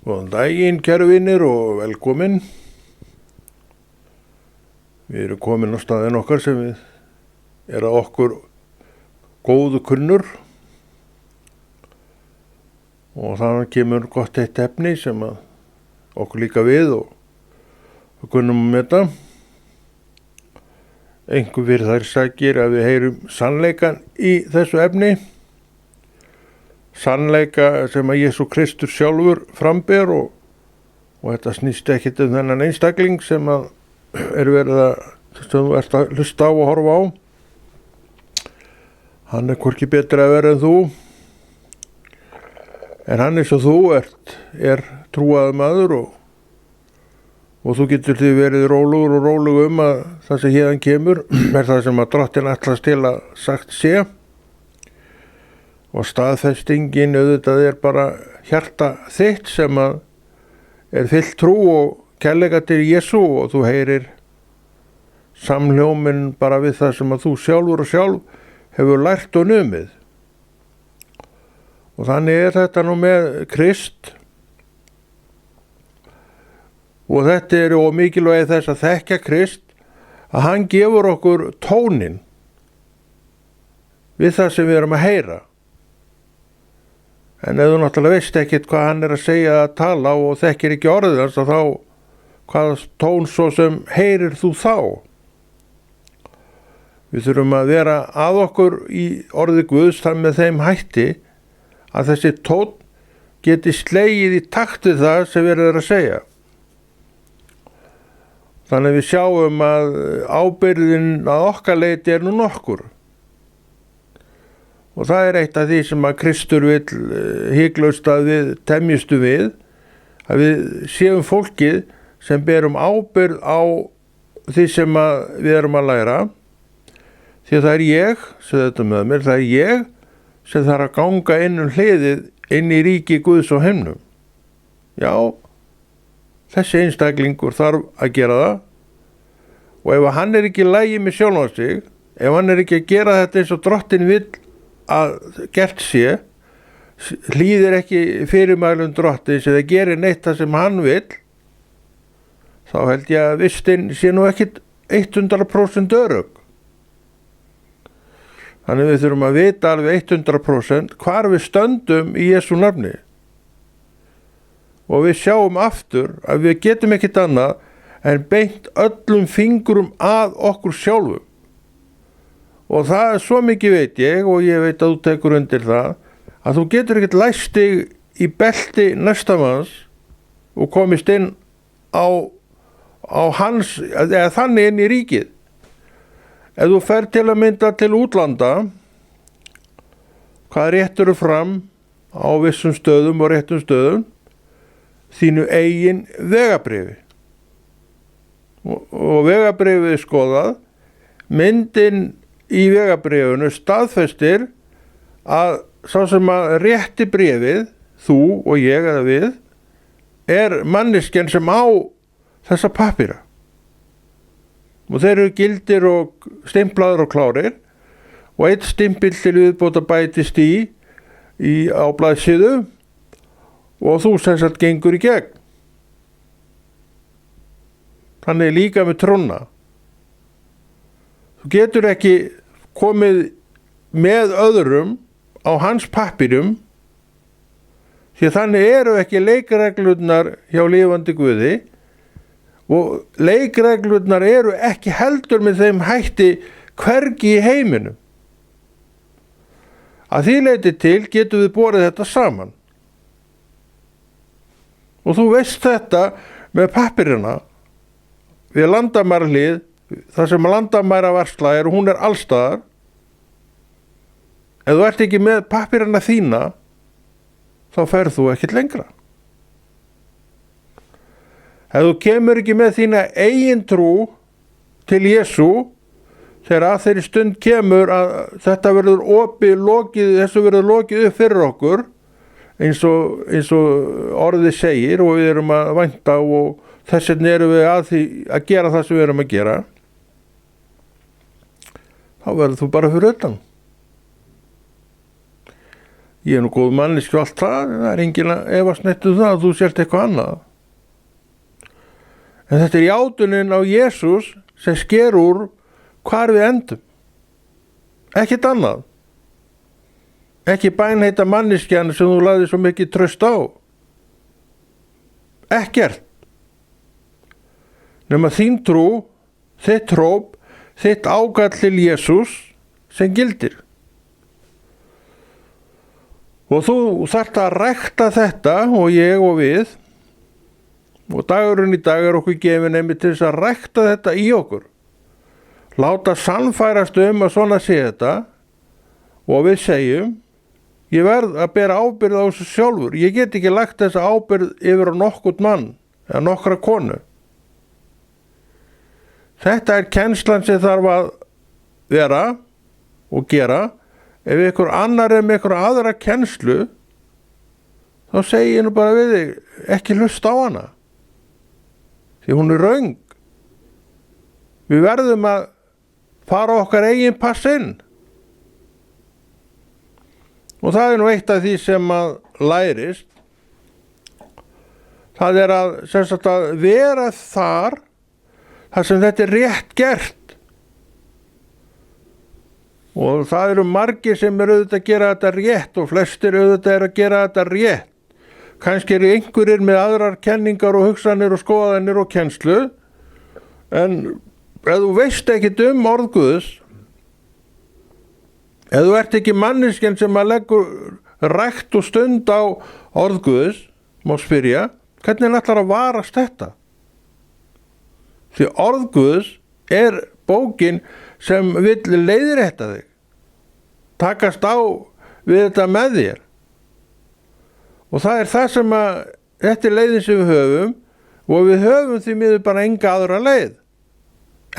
Góðan daginn, kæru vinir, og velkomin. Við erum komin á staðinn okkar sem er að okkur góðu kunnur, og þannig kemur gott eitt efni sem að okkur líka við og við kunnum að meta. Einhver fyrir þær sakir að við heyrum sannleikan í þessu efni, sannleika sem að Jesú Kristur sjálfur framber, og þetta snýst ekkit þennan einstakling sem að verið sem þú ert að hlusta á og horfa á. Hann hvorki betri að vera en þú, en hann eins og þú er trúaður maður, og þú getur því verið rólegur að það sem héðan kemur það sem að Drottinn ætlast til að sagt sé. Og staðfestingin auðvitað bara hjarta þitt sem að fyllt trú og kærleika til Jesú, og þú heyrir samhljóminn bara við það sem að þú sjálfur og sjálf hefur lært og numið. Og þannig þetta nú með Krist, og þetta og mikilvægi þess að þekkja Krist, að hann gefur okkur tónin við það sem við erum að heyra. En ef þú náttúrulega veist ekkert hvað hann að segja að tala og þekkir ekki orðið hans, þá hvaða tón svo sem heyrir þú þá? Við þurfum að vera að okkur í orði Guðs þannig með þeim hætti að þessi tón geti slegið í takt við það sem verið að segja. Þannig við sjáum að ábyrgðin að okkar leyti nú nokkur. Og það eitt af því sem að Kristur vill hiklaust að við temjustu við, að við séum fólkið sem berum ábyrgð á því sem við erum að læra. Því að það ég, sem þetta með mér, það ég sem þarf að ganga hliðið inn í ríki Guðs og himnum. Já, þessi einstaklingur þarf að gera það, og ef hann ekki í lagi með sjálfan sig, ef hann ekki að gera þetta eins og Drottinn vill að gert sé, hlýðir ekki fyrirmælum Drottins eða gerir neitt það sem hann vill, þá held ég að vistin sé nú ekkit 100% örugg. Þannig við þurfum að vita alveg 100% hvar við stöndum í Jesú nafni. Og við sjáum aftur að við getum ekkit annað en beint öllum fingrum að okkur sjálfum. Og það svo mikið veit ég, og ég veit að þú tekur undir það, að þú getur ekkert læst þig í belti næstamanns og komist inn á hans, eða þannig inn í ríkið. Ef þú fer til að mynda til útlanda, hvað réttur fram á vissum stöðum og réttum stöðum? Þínu eigin vegabréfi. Og vegabréfið skoðað, myndin í vegabréfinu staðfestir að sá sem að rétti bréfið, þú og ég eða við, manneskjan sem á þessa pappíra. Og þeir eru gildir og stimplaður og klárir, og eitt stimpill til viðbótar bætist á blaðsíðu, og þú sem sagt gengur í gegn. Þannig líka með trúna. Þú getur ekki komið með öðrum á hans pappírum, því þannig eru ekki leikreglurnar hjá lifandi Guði, og leikreglurnar eru ekki heldur með þeim hætti hvergi í heiminum. Að því leyti til getum við borið þetta saman. Og þú veist þetta með pappírina við landamærahlið, þar sem landamæravarsla og hún allstaðar. Ef þú ert ekki með pappírana þína, þá ferð þú ekkert lengra. Ef þú kemur ekki með þína eigin trú til Jesú, þegar að þeirri stund kemur að þetta þessu verður lokið upp fyrir okkur, eins og orðið segir, og við erum að vænta, og þess vegna erum við að gera það sem við erum að gera, þá verður þú bara fyrir utan. Ég nú góð manneski og allt það enginn að efast neitt það að þú sért eitthvað annað. En þetta játunin á Jesús sem sker úr hvar við endum. Ekkert annað. Ekki bænheita manneskjan sem þú lagði svo mikið traust á. Ekkert. Nema þín trú, þitt hróp, þitt ákall til Jesús sem gildir. Og þú þarft að rækta þetta og ég og við og dagurinn í dag okkur gefin einmitt til þess að rækta þetta í okkur. Láta sannfærast að svona sé þetta og við segjum ég verð að bera ábyrgð á þessu sjálfur. Ég get ekki lagt þessa ábyrgð yfir á nokkurt mann eða nokkra konu. Þetta kennslan sem þarf að vera og gera. Ef ykkur annar með ykkur aðra kennslu þá segi ég nú bara við þig ekki hlusta á hana. Því hún röng. Við verðum að fara okkar eigin pass inn. Og það nú eitt af því sem að lærist. Það að vera þar sem þetta rétt gert. Og það eru margir sem auðvitað að gera þetta rétt og flestir auðvitað að gera þetta rétt. Kannski eru einhverjir með aðrar kenningar og hugsanir og skoðanir og kennslu. En ef þú veist ekkit orð Guðs, ef þú ert ekki manneskjan sem að leggur rækt og stund á orð Guðs, má spyrja, hvernig ætlar að varast þetta? Því orð Guðs bókin sem vill leiðrétta þig. Takast á við þetta með þér. Og það það sem þetta leiðin sem við höfum og við höfum því miður bara enga aðra leið.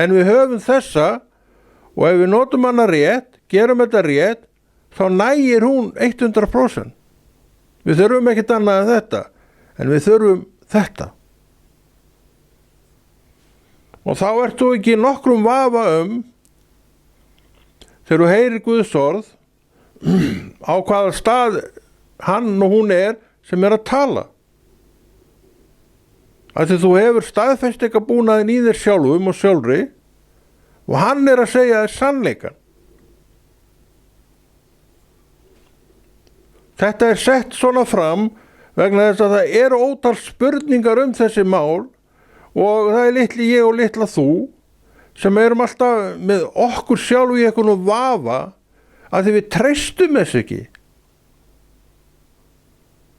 En við höfum þessa og ef við notum hana rétt, gerum þetta rétt, þá nægir hún 100%. Við þurfum ekkert annað en þetta, en við þurfum þetta. Og þá ert þú ekki í nokkrum vafa þegar þú heyrir Guðs orð á hvaða stað hann og hún sem að tala. Því þú hefur staðfestingarbúnaðinn í þér sjálfum og sjálfri og hann að segja þér sannleikann. Þetta sett svona fram vegna þess að það eru ótal spurningar þessi mál og það litli ég og litla þú sem erum alltaf með okkur sjálf í einhvern vafa að því við treystum þess ekki.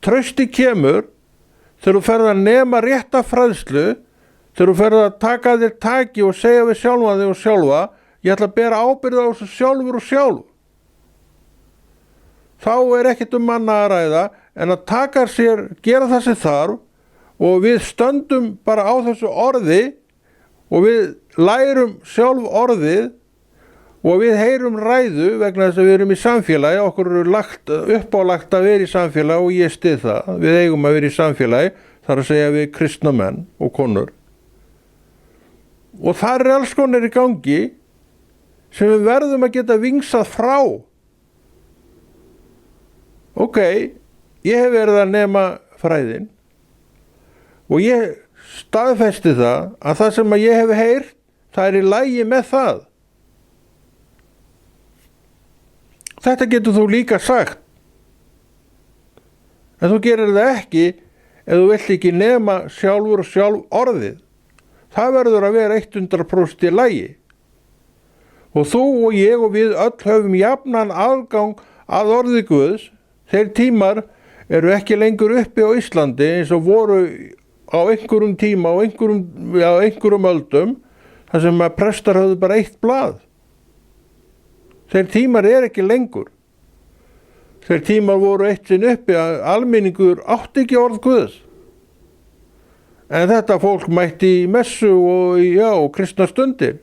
Trausti kemur þegar þú ferð að nema rétta fræðslu, þegar þú ferð að taka þér taki og segja við sjálfa þig og sjálfa, ég ætla að bera ábyrgð á þessu sjálfur og sjálf. Þá ekkert manna að ræða en að taka sér, gera það sem þarf og við stöndum bara á þessu orði og við lærum sjálf orðið og við heyrum ræðu vegna þess að við erum í samfélagi, okkur uppálagt að vera í samfélagi og ég styð það. Við eigum að vera í samfélagi, þar að segja við kristna menn og konur. Og þar alls konar í gangi sem við verðum að geta vingsað frá. Ok, ég hef verið að nema fræðin og ég staðfesti það að það sem að ég hef heyrt, það í lagi með það. Þetta getur þú líka sagt. En þú gerir það ekki ef þú vilt ekki nema sjálfur og sjálf orðið. Það verður að vera 100% í lagi. Og þú og ég og við öll höfum jafnan aðgang að orði Guðs. Þeir tímar eru ekki lengur uppi á Íslandi eins og voru á einhverjum tíma og einhverjum öldum þar sem að prestar höfðu bara eitt blað. Þeir tímar ekki lengur. Þeir tímar voru eitt sinn uppi að almenningur átti ekki orð Guðs. En þetta fólk mætti í messu og kristna stundir.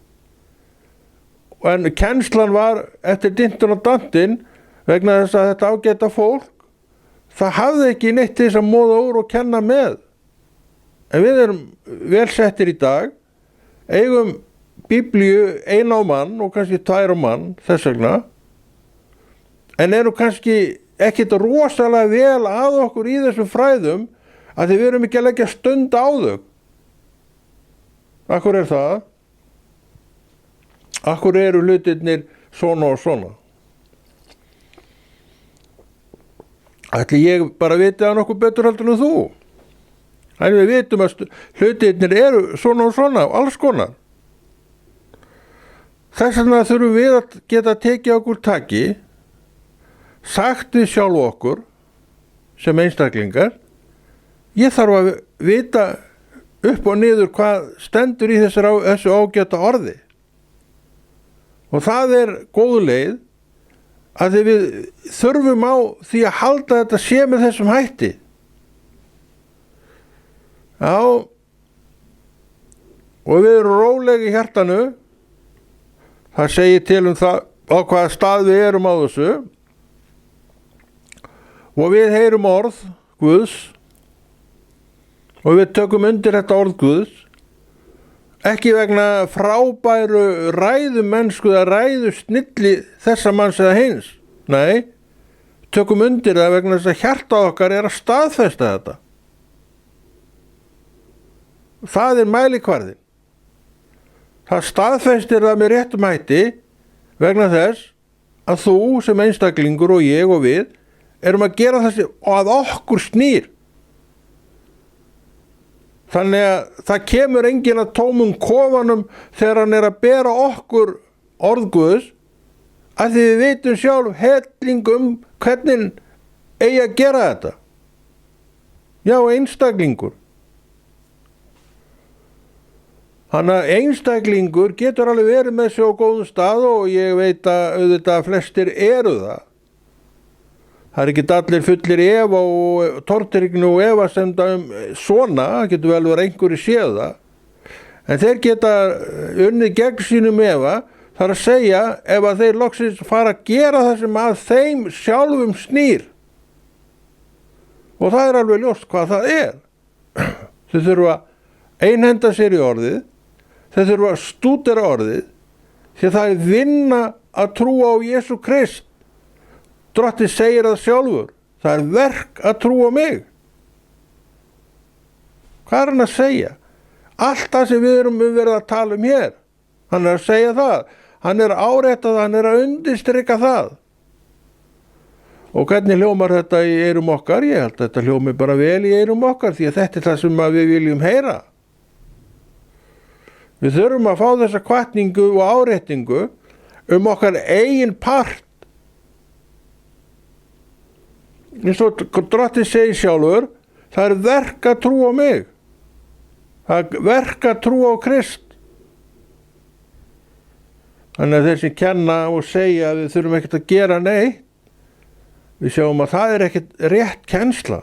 En kennslan var eftir dintun og dantinn vegna þess að þetta ágæta fólk, það hafði ekki neitt til þess að móða úr og kenna með. En við erum vel settir í dag, eigum Biblíu ein á mann og kannski tvær á mann þess vegna, en eru kannski ekkit rosalega vel að okkur í þessum fræðum að við erum ekki að leggja stund á þau. Akkur er það? Akkur eru hlutirnir svona og svona? Ætli ég bara viti það nokkuð betur heldur en þú? En við vitum að hlutirnir eru svona og svona, alls konar. Þess vegna þurfum við að geta tekið okkur taki, sagt við sjálf okkur sem einstaklingar, ég þarf að vita upp og niður hvað stendur í þessu ágæta orði. Og það er góð leið að við þurfum á því að halda þetta sé með þessum hætti. Já, og við erum róleg í hjartanu, það segir til það á hvaða stað við erum á þessu, og við heyrum orð Guðs, og við tökum undir þetta orð Guðs, ekki vegna frábæru ræðumennsku eða ræðusnilli þessa manns eða hins. Nei, tökum undir það vegna þess að hjarta okkar er að staðfesta þetta. Það er mælikvarðinn. Það staðfestir það með réttum hætti vegna þess að þú sem einstaklingur og ég og við erum að gera þessi og að okkur snýr. Þannig að það kemur enginn að tómum kofanum þegar hann er að bera okkur orð Guðs, að því við vitum sjálf hellingum hvernig eigi að gera þetta. Já, einstaklingur. Þannig að einstaklingur getur alveg verið með sér á góðum stað og ég veit að auðvitað flestir eru það. Það er ekki allir fullir efa og tortryggni og efasemda svona, getur vel verið einhverju séð það. En þeir geta unnið gegn sínum efa, þar að segja ef að þeir loksins fara að gera það sem að þeim sjálfum snýr. Og það er alveg ljóst hvað það er. Þau þurfa að einhenda sér í orðið, þau þurfa að stúdera orðið, því það er vinna að trúa á Jesú Krist. Drottinn segir það sjálfur, það er verk að trúa á mig. Hvað er hann að segja? Allt það sem við erum verið að tala um hér, hann er að segja það, hann er að árétta það, hann er að undirstrika það. Og hvernig hljómar þetta í eyrum okkar? Ég held að þetta hljómi bara vel í eyrum okkar, því að þetta er það sem við viljum heyra. Við þurfum að fá þessa hvatningu og áréttingu okkar eigin part. Eins og Drottinn segir sjálfur, það er verk að trúa á mig. Það er verk að trúa á Krist. Þannig að þeir sem kenna og segja að við þurfum ekkert að gera neitt, við sjáum að það er ekkert rétt kennsla.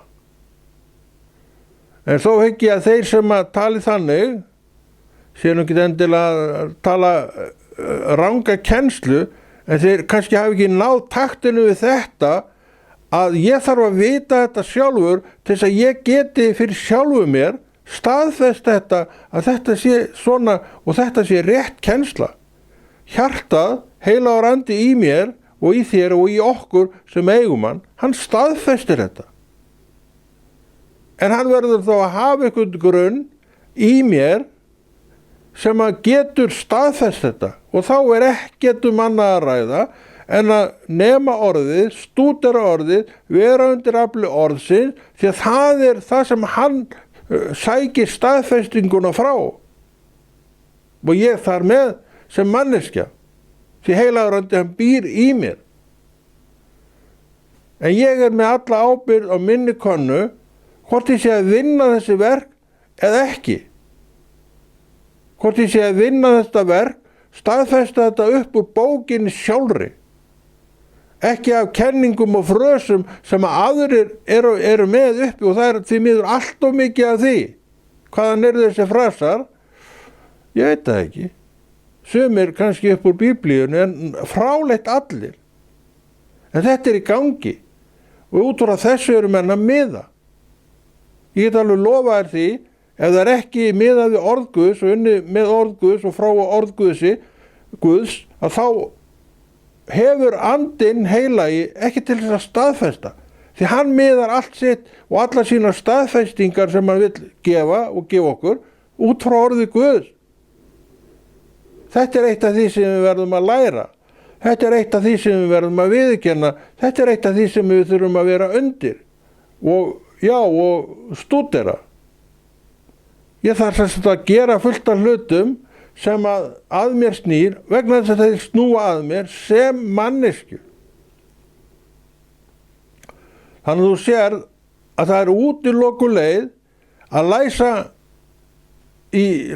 En þó hygg ég að þeir sem að tali þannig, séu nú ekki endilega að tala ranga kennslu, en þeir kannski hafi ekki náð taktinu við þetta, að ég þarf að vita þetta sjálfur til þess að ég geti fyrir sjálfu mér staðfest þetta að þetta sé svona og þetta sé rétt kennsla. Hjartað, heilagur andi í mér og í þér og í okkur sem eigum hann staðfestir þetta. En hann verður þá að hafa einhvern grunn í mér sem að getur staðfest þetta og þá er ekkert annað að ræða en að nema orðið, stúdera orðið, vera undir afli orðsins, því að það er það sem hann sækir staðfestinguna frá. Og ég þar með sem manneskja, því heilagur andi hann býr í mér. En ég er með alla ábyrgð á minni könnu, hvort ég sé að vinna þessi verk eða ekki. Hvort ég sé að vinna þetta verk, staðfesta þetta upp úr bókinni sjálfri. Ekki af kenningum og frösum sem að aðrir eru með uppi og það er því miður allt of mikið af því. Hvaðan eru þessi frasar? Ég veit það ekki. Sumir kannski upp úr Biblíunni en fráleitt allir. En þetta er í gangi og út frá þessu eru menn að miða. Ég get alveg lofa þér því ef það er ekki miðað við orð Guðs og unni með orð Guðs og frá orð Guðs að þá hefur andinn heilagi ekki til þess að staðfesta, því hann miðar allt sitt og alla sína staðfestingar sem hann vill gefa og gefa okkur út frá orði Guðs. Þetta er eitt af því sem við verðum að læra, þetta er eitt af því sem við verðum að viðurkenna, þetta er eitt af því sem við þurfum að vera undir og stúdera. Ég þarf sem sagt að gera fullt af hlutum sem að mér snýr vegna þess að þeir snúa að mér sem manneskju. Þannig að þú sér að það er útilokuleið að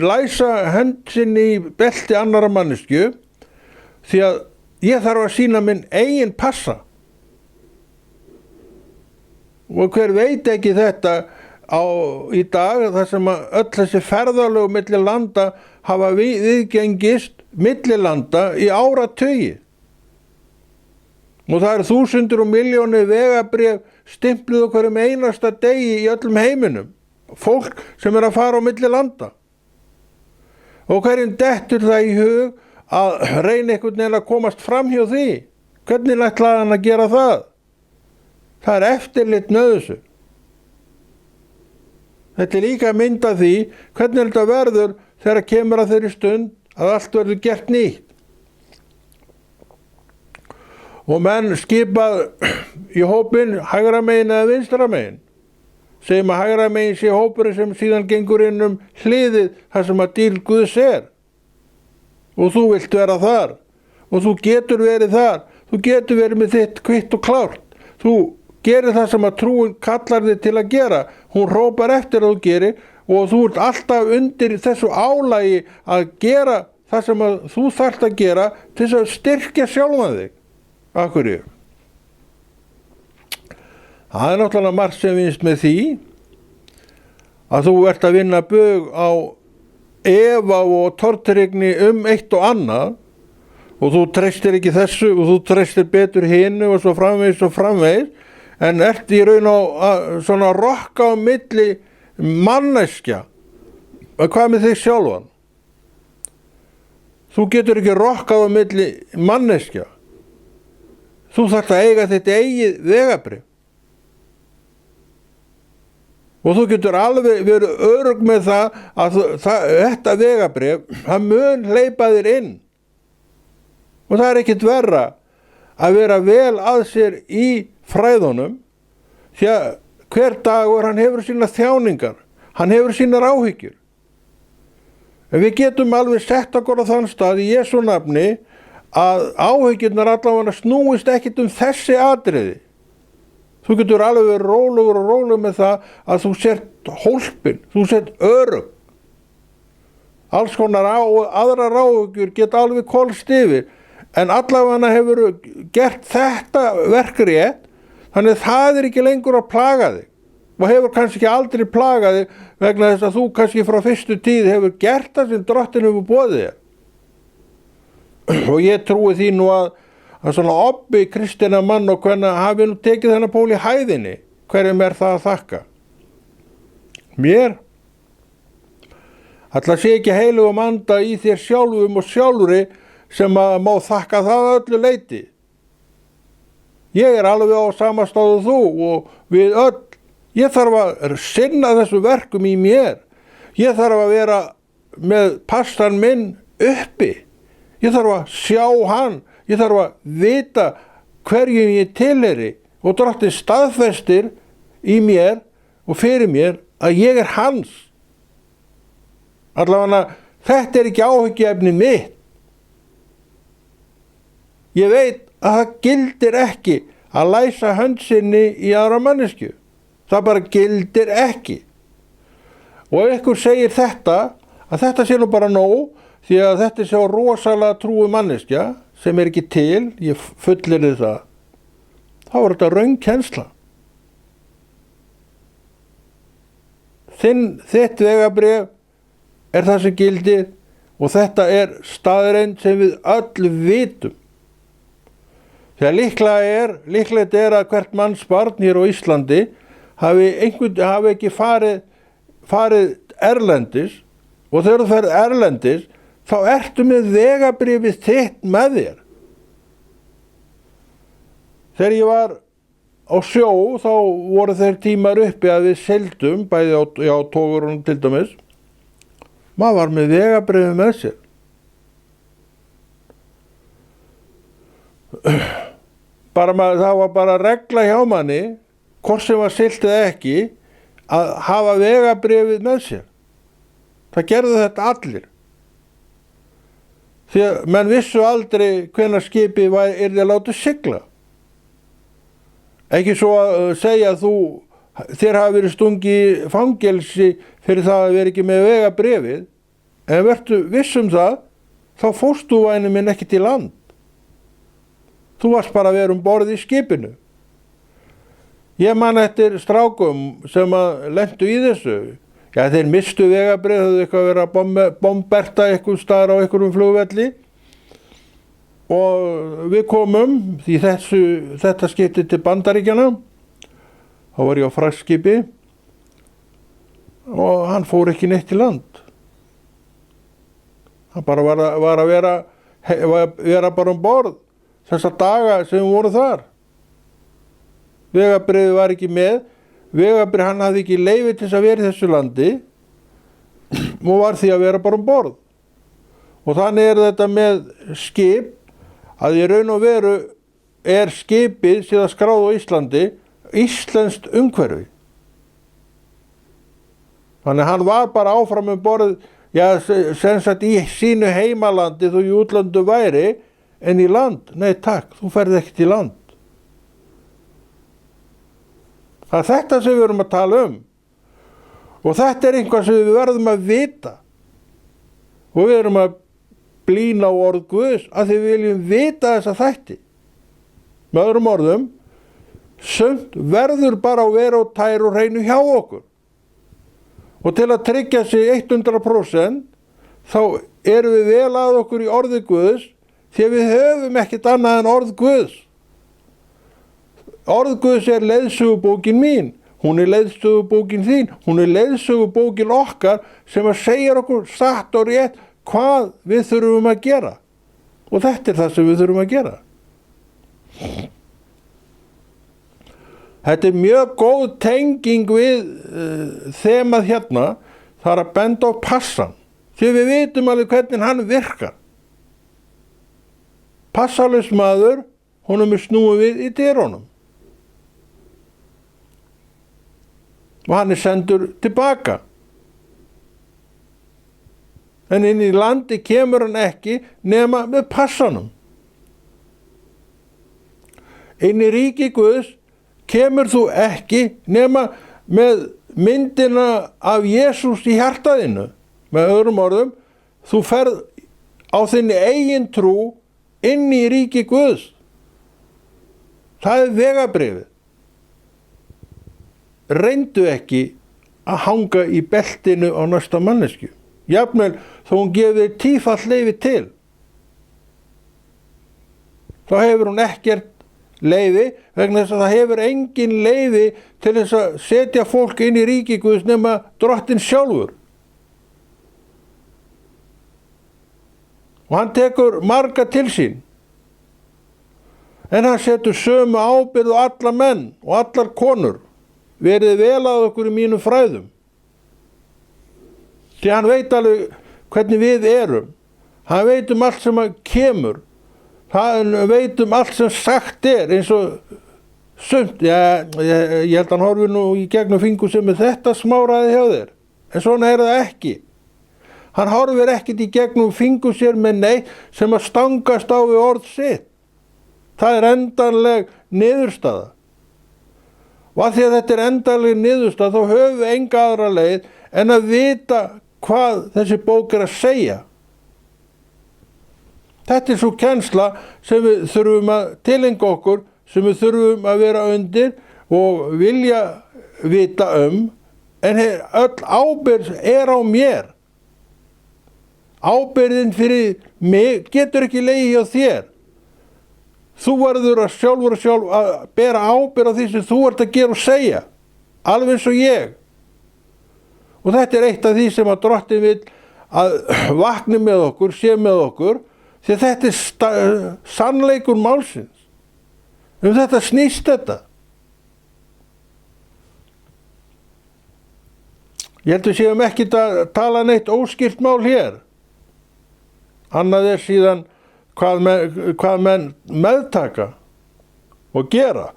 læsa hönd sinni í belti annarra manneskju, því að ég þarf að sýna minn eigin passa. Og hver veit ekki þetta í dag, þar sem að öll þessi ferðalög milli landa hafa viðgengist milli landa í áratugi. Og það eru þúsundir og milljónir vegabréf stimpluð á hverjum einasta degi í öllum heiminum. Fólk sem er að fara á milli landa. Og hverjum dettur það í hug að reyna einhvern veginn að komast fram hjá því? Hvernig ætlaði hann að gera það? Það er eftirlit með þessu. Þetta er líka mynd af því hvernig þetta verður þegar kemur að þeirri stund að allt verður gert nýtt. Og menn skipað í hópinn hægra megin eða vinstra megin. Segjum að hægra megin sé hópurinn sem síðan gengur inn hliðið þar sem að dýr Guðs er. Og þú vilt vera þar. Og þú getur verið þar. Þú getur verið með þitt kvitt og klárt. Þú gerir það sem að trúin kallar þig til að gera. Hún hrópar eftir að þú gerir og þú ert alltaf undir þessu álagi að gera það sem að þú þarft að gera til þess að styrkja sjálfan þig. Af hverju? Það er náttúrulega margt sem vinnst með því að þú ert að vinna bug á efa og tortryggni eitt og annað og þú treystir ekki þessu og þú treystir betur hinu og svo framvegis en ert í raun á svona rokka á milli manneskja. Hvað með þig sjálfan? Þú getur ekki rokkað á milli manneskja. Þú þarft að eiga þitt eigið vegabréf. Og þú getur alveg verið örugg með það að þetta vegabréf, það mun hleypa þér inn. Og það er ekkert verra að vera vel að sér í fræðunum, því að hver dagur hann hefur sína þjáningar, hann hefur sínar áhyggjur. En við getum alveg sett okkur á þann stað í Jesú nafni að áhyggjurnar allavega snúist ekkert þessi atriði. Þú getur alveg verið rólegur með það að þú sért hólpin, þú sért örugg. Alls konar aðrar áhyggjur geta alveg kolst yfir, en allavega hefur gert þetta verk rétt, þannig það er ekki lengur að plaga þig. Og hefur kannski aldrei plagað þig vegna þess að þú kannski frá fyrstu tíð hefur gert það sem Drottinn hefur boðið þér. Og ég trúi því nú að svona obbi kristina mann og hvernig hafi nú tekið þennan pól í hæðinni, hverjum er það að þakka? Mér? Ætla sé ekki heilugum anda í þér sjálfum og sjálfri sem að má þakka það öllu leyti. Ég er alveg á sama stáðu þú og við öll. Ég þarf að sinna þessu verkum í mér. Ég þarf að vera með passan minn uppi. Ég þarf að sjá hann. Ég þarf að vita hverjum ég tilheyri og Drottinn staðfestir í mér og fyrir mér að ég er hans. Allavega þetta er ekki áhyggjuefni mitt. Ég veit að það gildir ekki að læsa hönd sinni í aðra manneskju. Það bara gildir ekki. Og ef ykkur segir þetta, að þetta sé nú bara nóg, því að þetta sé á rosalega trúi manneskja, sem er ekki til, ég fullyrði það, þá er þetta röng kennsla. Þitt vegabréf er það sem gildir og þetta er staðreynd sem við öll vitum. Þegar líklegt er að hvert mannsbarn hér á Íslandi hafi ekki farið erlendis og þegar þú ferð erlendis þá ertu með vegabréfið þitt með þér. Þegar ég var á sjó þá voru þeir tímar uppi að við sigldum, bæði á togurunum til dæmis. Maður var með vegabréfið með sér. Það var bara regla hjá manni, hvort sem var siglt eða ekki, að hafa vegabréfið með sér. Það gerðu þetta allir. Því að menn vissu aldrei hvenær skipið yrði að láta sigla. Ekki svo að segja að þér hafi verið stungi í fangelsi fyrir það að vera ekki með vegabréfið, en vertu viss það, þá fórstu væni minn ekki til land. Þú varst bara að vera borð í skipinu. Ég man eftir strákum sem að lentu í þessu. Já, þeir mistu vegabréf, höfðu eitthvað verið að bomberta eitthvað staðar á einhverjum flugvelli. Og við komum, því þetta skipti til Bandaríkjanna. Þá var ég á fraktskipi og hann fór ekki neitt til land. Hann bara var að vera bara borð þessa daga sem við vorum þar. Vegabréfið var ekki með. Vegabréfið, hann hafði ekki leyfi til að vera í þessu landi og var því að vera bara borð. Og þannig þetta með skip, að í raun og veru skipið síðan skráð á Íslandi íslenskt umhverfi. Þannig hann var bara áfram borð, sem sagt í sínu heimalandi þó í útlöndu væri, en í land, nei takk, þú ferð ekki til land. Það þetta sem við erum að tala og þetta eitthvað sem við verðum að vita og við erum að blína á orð Guðs að við viljum vita þessa þætti. Með öðrum orðum, sumt verður bara að vera á tær og hreinu hjá okkur. Og til að tryggja sig 100% þá erum við vel að okkur í orði Guðs því að við höfum ekkert annað en orð Guðs. Orð Guðs leiðsögubókin mín, hún leiðsögubókin þín, hún leiðsögubókin okkar sem að segja okkur satt og rétt hvað við þurfum að gera. Og þetta það sem við þurfum að gera. Þetta mjög góð tenging við þemað hérna, það að benda á passan. Því við vitum alveg hvernig hann virkar. Passalaus maður, honum snúið við í dyrunum. Og hann sendur tilbaka. En inn í landi kemur hann ekki nema með passanum. Inn í ríki Guðs kemur þú ekki nema með myndina af Jesús í hjartaðinu. Með öðrum orðum, þú ferð á þinni eigin trú inn í ríki Guðs. Það vegabréfið. Reyndu ekki að hanga í beltinu á næsta manneskju. Jafnvel þó hún gefur tífall leyfi til. Þá hefur hún ekkert leyfi vegna þess að það hefur engin leyfi til þess að setja fólk inn í ríki Guðs nema Drottinn sjálfur. Og hann tekur marga til sín. En hann setur sömu ábyrgð á alla menn og allar konur. Verið vel að okkur í mínum fræðum. Því hann veit alveg hvernig við erum. Hann veit allt sem kemur. Hann veit allt sem sagt eins og sumt. Ég held hann horfi nú í gegnum fingur sem þetta smáraði hjá þér. En svona það ekki. Hann horfir ekkert í gegnum fingur sér með neitt sem að stangast á við orð sitt. Það endanleg niðurstaða. Og að því að þetta endanleg niðurstaða þá höfum við enga aðra leið en að vita hvað þessi bók að segja. Þetta svo kennsla sem við þurfum að tilenga okkur, sem við þurfum að vera undir og vilja vita en öll ábyrgð á mér. Ábyrgðin fyrir mig getur ekki legið hjá þér. Þú verður að sjálf að bera ábyrgð á því sem þú ert að gera og segja. Alveg eins og ég. Og þetta eitt af því sem að Drottinn vill að vakni með okkur, sé með okkur, því að þetta sannleikur málsins. Þetta snýst þetta. Ég held við séum ekki að tala neitt óskýrt mál hér. Annað síðan hvað menn meðtaka og gera.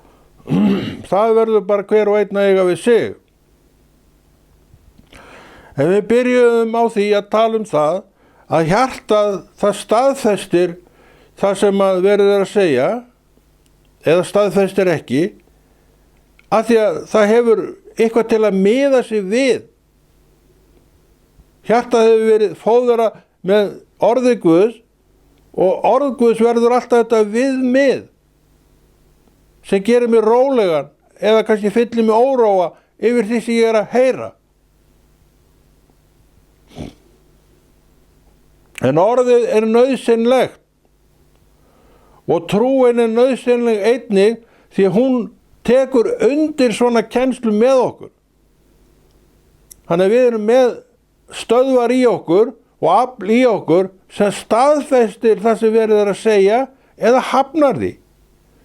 Það verður bara hver og einn að eiga við sig. En við byrjuðum á því að tala það að hjartað það staðfestir það sem að verið að segja eða staðfestir ekki, af því að það hefur eitthvað til að miða sig við. Hjartað hefur verið fóðra með orði Guðs og orð Guðs verður alltaf þetta viðmið sem gerir mig rólegan eða kannski fyllir mig óróa yfir því sem ég að heyra. En orðið nauðsynlegt og trúin nauðsynleg einnig því að hún tekur undir svona kennslu með okkur. Þannig að við erum með stöðvar í okkur og afl í okkur sem staðfestir það sem verið að segja eða hafnar því.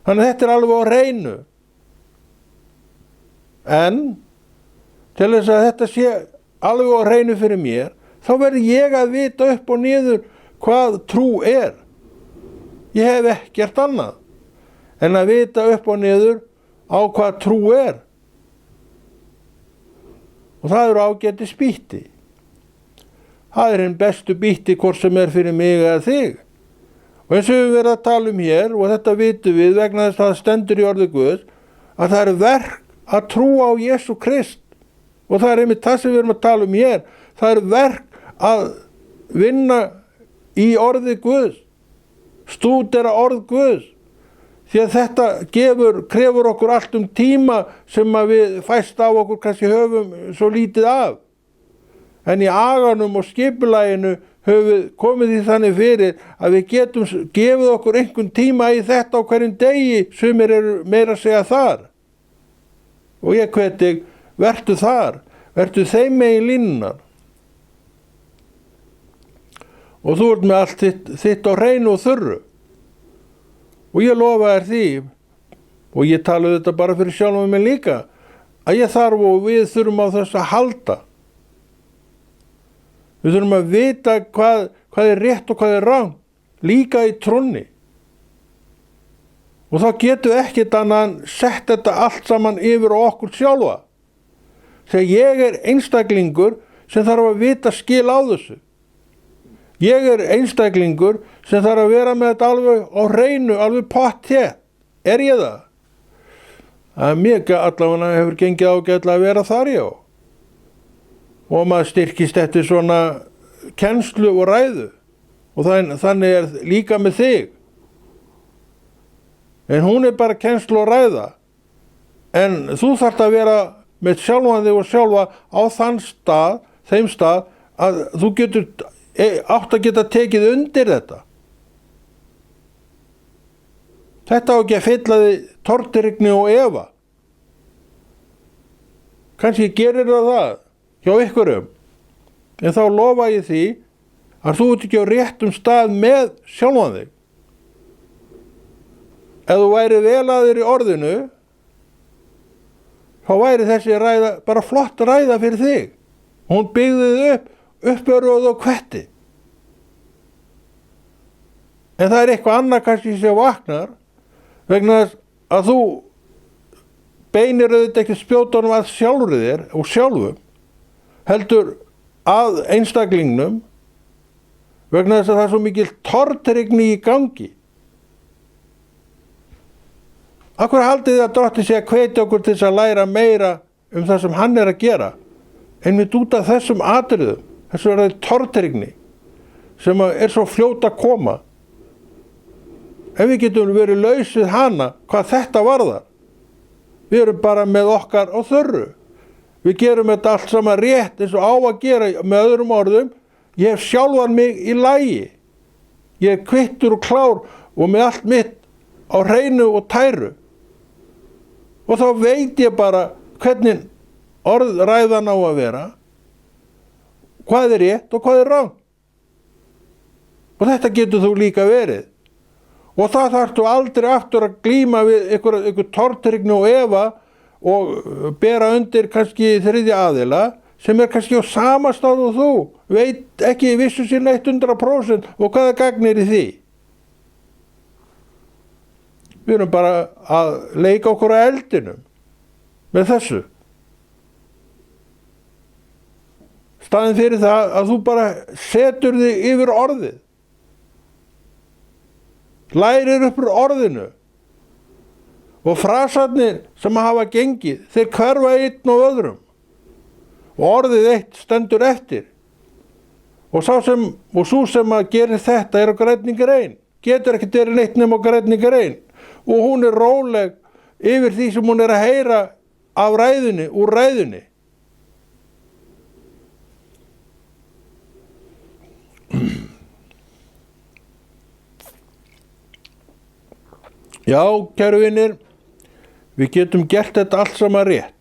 Þannig að þetta er alveg á hreinu. En til þess að þetta sé alveg á hreinu fyrir mér, þá verður ég að vita upp og niður hvað trú er. Ég hef ekkert annað en að vita upp og niður á hvað trú er. Og það eru ágætis býtti. Það er hinn bestu býtti hvort sem er fyrir mig eða þig. Og eins og við verðum að tala hér, og þetta vitum við vegna þess að það stendur í orði Guðs, að það er verk að trúa á Jesú Krist. Og það er einmitt það sem við erum að tala hér. Það er verk að vinna í orði Guðs. Stúdera orð Guðs. Því að þetta krefur okkur allt tíma sem að við fæst á okkur kannski höfum svo lítið af. En í aganum og skipulaginu höfum við komið því þannig fyrir að við getum gefið okkur einhvern tíma í þetta á hverjum degi, sumir eru meira að segja þar. Og ég hveti, vertu þar, vertu þeim megin línunnar. Og þú ert með allt þitt á hreinu og þurru. Og ég lofa þér því, og ég tala þetta bara fyrir sjálfum mig líka, að ég þarf og við þurfum á þess að halda. Við þurfum að vita hvað er rétt og hvað er rangt, líka í trúnni. Og þá getum við ekkert annað en sett þetta allt saman yfir á okkur sjálfa. Þegar ég er einstaklingur sem þarf að vita skil á þessu. Ég er einstaklingur sem þarf að vera með þetta alveg á hreinu, alveg pottþétt. Er ég það? Það er mjög allavega hefur gengið ágætlega að vera þar, já. Og maður styrkist eftir svona kennslu og ræðu. Og þannig er líka með þig. En hún er bara kennslu og ræða. En þú þarft að vera með sjálfan þig og sjálfa á þeim stað að þú átt að geta tekið undir þetta. Þetta á ekki að fylla þig tortryggni og efa. Kannski gerir það hjá ykkurum. En þá lofa ég því að þú ert ekki á réttum stað með sjálfan þig. Ef þú væri vel að þér í orðinu, þá væri þessi ræða bara flott ræða fyrir þig. Hún byggði þig uppörvað og hvetti. En það er eitthvað annað kannski sem vaknar vegna þess að þú beinir auðvitað ekki spjótunum að sjálfur þér og sjálfum, heldur að einstaklingnum vegna þess að það er svo mikil tortryggni í gangi. Af hverju haldið þið að Drottinn sé að hvetja okkur til þess að læra meira það sem hann er að gera, einmitt út af þessum atriðum, þessu tortryggni sem er svo fljót að koma. Ef við getum verið laus við hana, hvað þetta varðar, við erum bara með okkar á þurru. Við gerum þetta allt saman rétt eins og á að gera. Með öðrum orðum, ég hef sjálfan mig í lagi. Ég er kvittur og klár og með allt mitt á hreinu og tæru. Og þá veit ég bara hvernig orðræðan á að vera, hvað er rétt og hvað er rangt. Og þetta getur þú líka verið. Og það þarftu aldrei aftur að glíma við ykkur tortryggni og efa og bera undir kannski þriðja aðila sem kannski á sama stað og þú, veit ekki vissu sín 100% og hvaða gagnir í því. Við erum bara að leika okkur á eldinum með þessu. Staðinn fyrir það að þú bara setur þig yfir orðið. Lærir upp úr orðinu. Og frasarnir sem hafa gengið, þeir hverfa einn og öðrum. Og orðið eitt stendur eftir. Og sú sem að gera þetta á grænningur ein. Getur ekki verið neitt nema á grænningur ein. Og hún róleg yfir því sem hún að heyra af ræðunni, úr ræðunni. Já, kæru vinir, við getum gert þetta allt saman rétt.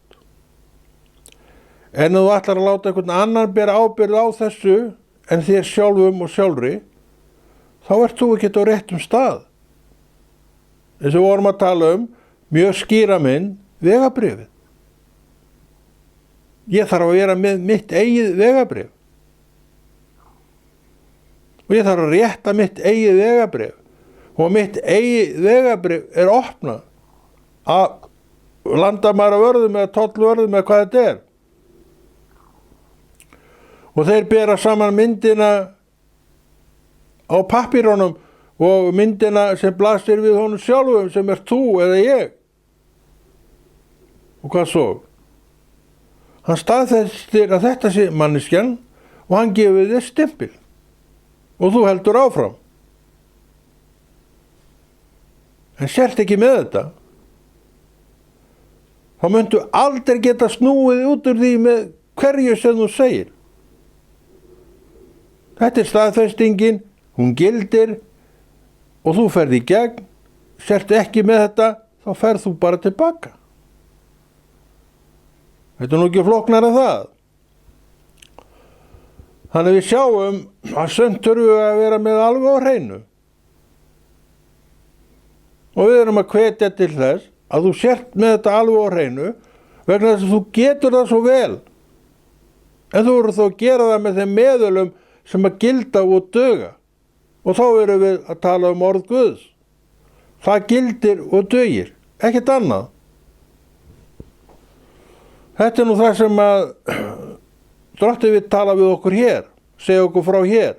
En ef þú ætlar að láta einhvern annan bera ábyrgð á þessu en þér sjálfum og sjálfri, þá ert þú ekki á réttum stað. Eins og við vorum að tala mjög skýra mynd, vegabréfið. Ég þarf að vera með mitt eigið vegabréf. Og ég þarf að rétta mitt eigið vegabréf. Og mitt eigið vegabréf opnað að landamæravörðum eða tollvörðum eða hvað þetta er. Og þeir bera saman myndina á pappírunum og myndina sem blasir við honum sjálfum sem þú eða ég. Og hvað svo? Hann staðfestir að þetta sé manneskjan og hann gefur þér stimpil. Og þú heldur áfram. En sért ekki með þetta, þá myndu aldrei geta snúið út úr því með hverju sem þú segir. Þetta er staðfestingin, hún gildir og þú ferð í gegn. Sért ekki með þetta, þá ferð þú bara tilbaka. Þetta er nú ekki flóknara en það. Þannig við sjáum að sumt þurfum við að vera með alveg á hreinu. Og við erum að hvetja til þess að þú sért með þetta alveg á hreinu vegna þess að þú getur það svo vel. En þú eru þó að gera það með þeim meðölum sem að gilda og duga. Og þá erum við að tala orð Guðs. Það gildir og dugir, ekkert annað. Þetta er nú það sem að Drottinn vill tala við okkur hér, segja okkur frá hér.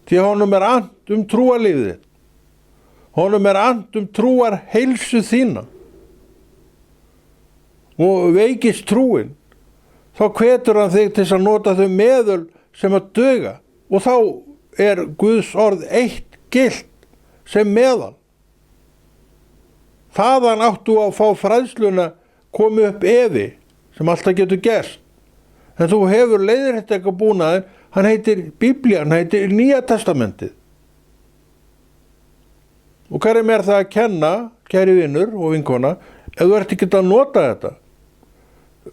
Því honum er annt trúarlífið þitt. Honum er annt trúar heilsu þína. Og veikist trúin, þá hvetur hann þig til að nota þau meðul sem að duga. Og þá er Guðs orð eitt gilt sem meðal. Þaðan áttu að fá fræðsluna komi upp efi sem alltaf getur gerst. En þú hefur leiðréttinga búnaðinn, hann heitir Biblían, hann heitir Nýja testamentið. Og hvað mér það að kenna, kæri vinur og vinkona, ef þú ert ekki að nota þetta?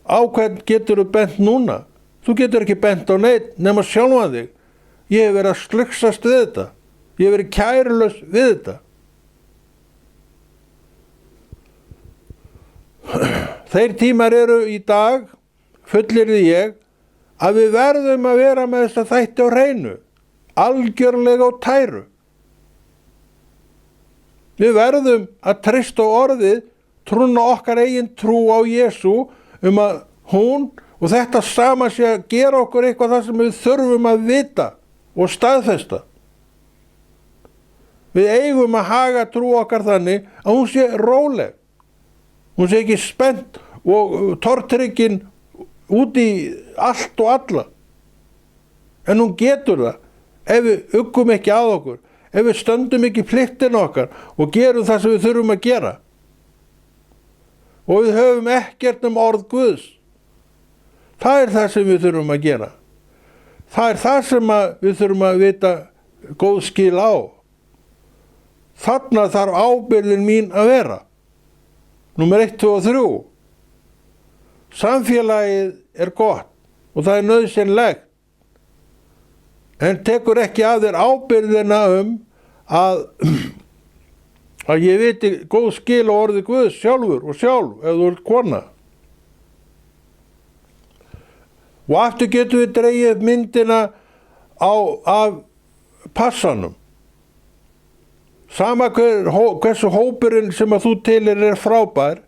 Á hvern getur þú bent núna? Þú getur ekki bent á neitt nema sjálfan þig. Ég hef verið að slugsast við þetta. Ég hef verið kærulaus við þetta. Þeir tímar eru í dag, fullyrði ég, að við verðum að vera með þessa þætti á hreinu, algjörlega á tæru. Við verðum að treysta á orðið, trúna okkar eigin trú á Jesú að hún og þetta sama sé að gera okkur eitthvað það sem við þurfum að vita og staðfesta. Við eigum að haga trú okkar þannig að hún sé róleg. Hún sé ekki spennt og tortryggin út í allt og alla. En hún getur það ef við uggum ekki að okkur, ef við stöndum ekki pliktin okkar og gerum það sem við þurfum að gera. Og við höfum ekkert orð Guðs. Það er það sem við þurfum að gera. Það er það sem við þurfum að vita góð skil á. Þarna þarf ábyrgðin mín að vera. Númer 1, 2 og 3. Samfélagið er gott og það er nauðsynlegt. En tekur ekki af þér ábyrgðina að ég viti góð skil á orði Guðs sjálfur og sjálf ef þú ert kona. Og aftur getum við dregið upp myndina af passanum. Sama hversu hópurinn sem að þú tilheyrir frábær,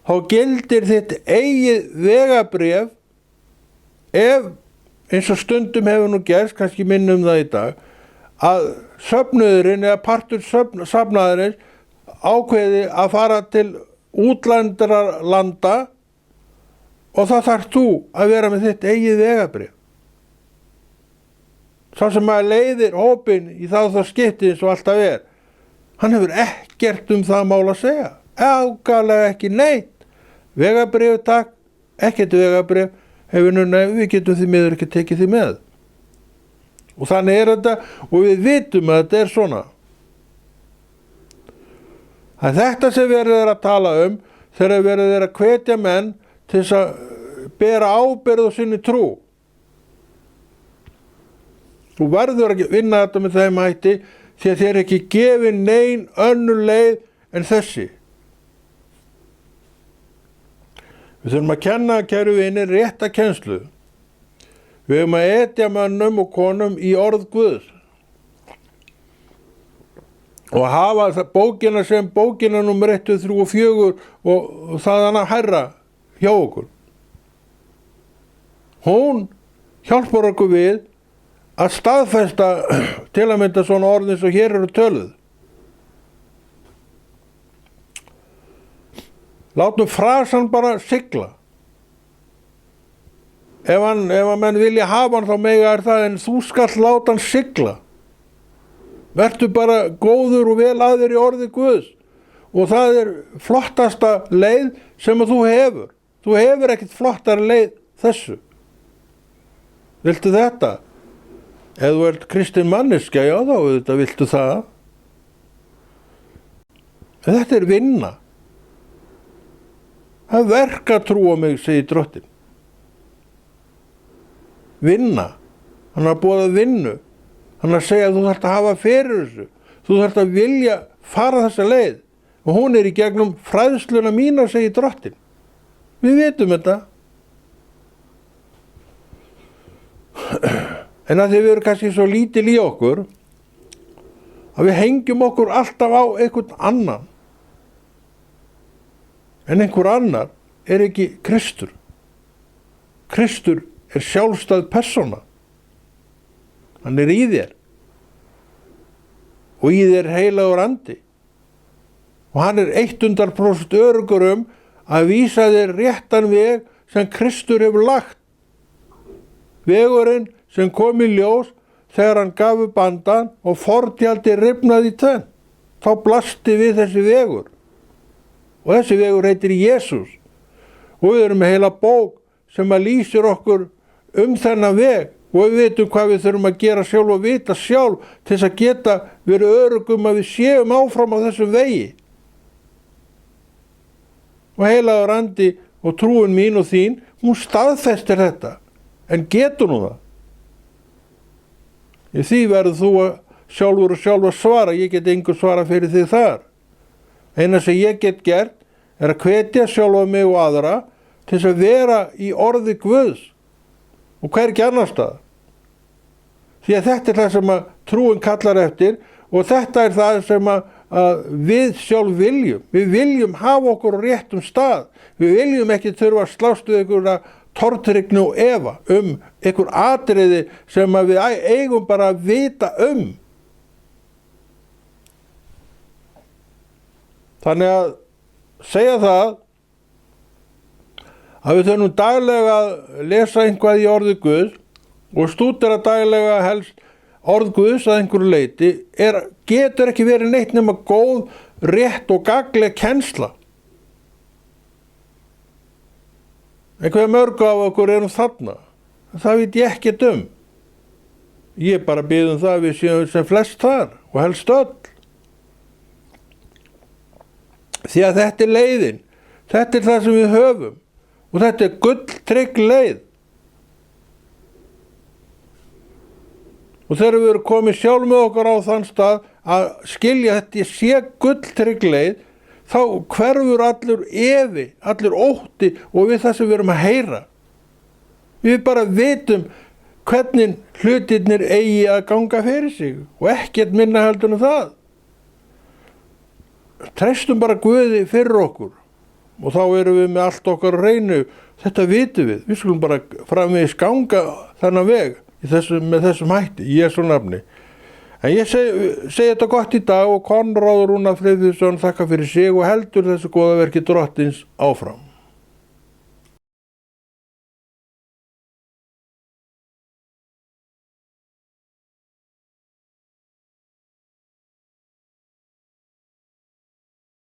þá gildir þitt eigið vegabréf ef, eins og stundum hefur nú gerst, kannski minnum það í dag, að söfnuðurinn eða partur safnaðurins ákveði að fara til útlandra landa og þá þarft þú að vera með þitt eigið vegabréf. Sá sem að leiðir hópinn í það skipti eins og alltaf hann hefur ekkert það mál að segja. Ákaflega ekki neitt. Vegabréf takk, ekkert vegabréf, við getum því miður ekki tekið því með. Og þannig þetta, og við vitum að þetta svona. Það þetta sem verið að tala þegar verið að hvetja menn til þess að bera ábyrgð á sinni trú. Þú verður að vinna þetta með þeim hætti því að þér ekki gefin nein önnur leið en þessi. Við þurfum að kenna, kæru vinir, rétta kennslu. Við höfum að etja mönnum og konum í orð Guðs. Og hafa bókina sem bókina númer 1, 3 og 4 og þaðan að hærra hjá okkur. Hún hjálpar okkur við að staðfesta til að mynda svona orðin sem hér eru töluð. Látum frasan bara sigla. Ef að menn vilja hafa hann þá mega það, en þú skalt láta hann sigla. Vertu bara góður og vel að þér í orði Guðs. Og það flottasta leið sem að þú hefur. Þú hefur ekkert flottari leið þessu. Viltu þetta? Ef þú ert kristin manneskja, já þá auðvitað viltu það. En þetta vinna. Það verk að trúa mig, segir Drottinn. Vinna. Hann har boðað vinnu. Hann har segja að þú þarft að hafa fyrir þessu. Þú þarft að vilja fara þessa leið. Og hún í gegnum fræðsluna mína, segir Drottinn. Við vitum þetta. En að þið veru kannski svo lítil í okkur að við hengjum okkur alltaf á einhvern annan. En einhver annar ekki Kristur. Kristur sjálfstæð persóna. Hann í þér. Og í þér heilagur andi. Og hann 100% öruggur að vísa þér réttan veg sem Kristur hefur lagt. Vegurinn sem kom í ljós þegar hann gaf upp andan og fortjaldi rifnaði í tvennt. Þá blasti við þessi vegur. Og þessi vegur heitir Jesús. Og við erum með heila bók sem að lýsir okkur þennan veg. Og við veitum hvað við þurfum að gera sjálf og vita sjálf til þess að geta verið örugum að við séum áfram á þessum vegi. Og heilagur andi og trúin mín og þín, hún staðfestir þetta. En getur nú það? Í því verður þú sjálfur og sjálf að svara. Ég get engu svara fyrir þig þar. Eina sem ég get gert að hvetja sjálfa mig og aðra til þess að vera í orði Guðs. Og hvergi annar stað. Því að þetta það sem að trúin kallar eftir og þetta það sem að við sjálf viljum. Við viljum hafa okkur á réttum stað. Við viljum ekki þurfa að slást við einhverja tortryggni og efa einhver atriði sem að við eigum bara að vita Þannig að segja það að við þurfum daglega að lesa einhvað í orði Guðs og stúdera daglega helst orð Guðs að einhverju leyti getur ekki verið neitt nema góð, rétt og gagnleg kennsla. En hvað mörg af okkur þarna? Það veit ég ekkert Ég bara bið það að við séum sem flest þar og helst öll. Því að þetta leiðin. Þetta það sem við höfum. Og þetta gulltrygg leið. Og þegar við erum komið sjálf með okkur á þann stað að skilja þetta sé gulltryggleið, þá hverfur allur efi, allur ótti og við það sem við erum að heyra. Við bara vitum hvernig hlutirnir eigi að ganga fyrir sig og ekkert minna heldur en það. Treystum bara Guði fyrir okkur og þá erum við með allt okkar á hreinu. Þetta vitum við. Við skulum bara framvegis ganga þennan veg með þessum hætti, í Jesú nafni. En ég segi þetta gott í dag og Konráð Rúnar Friðriksson þakka fyrir sig og heldur þessu góða verki Drottins áfram.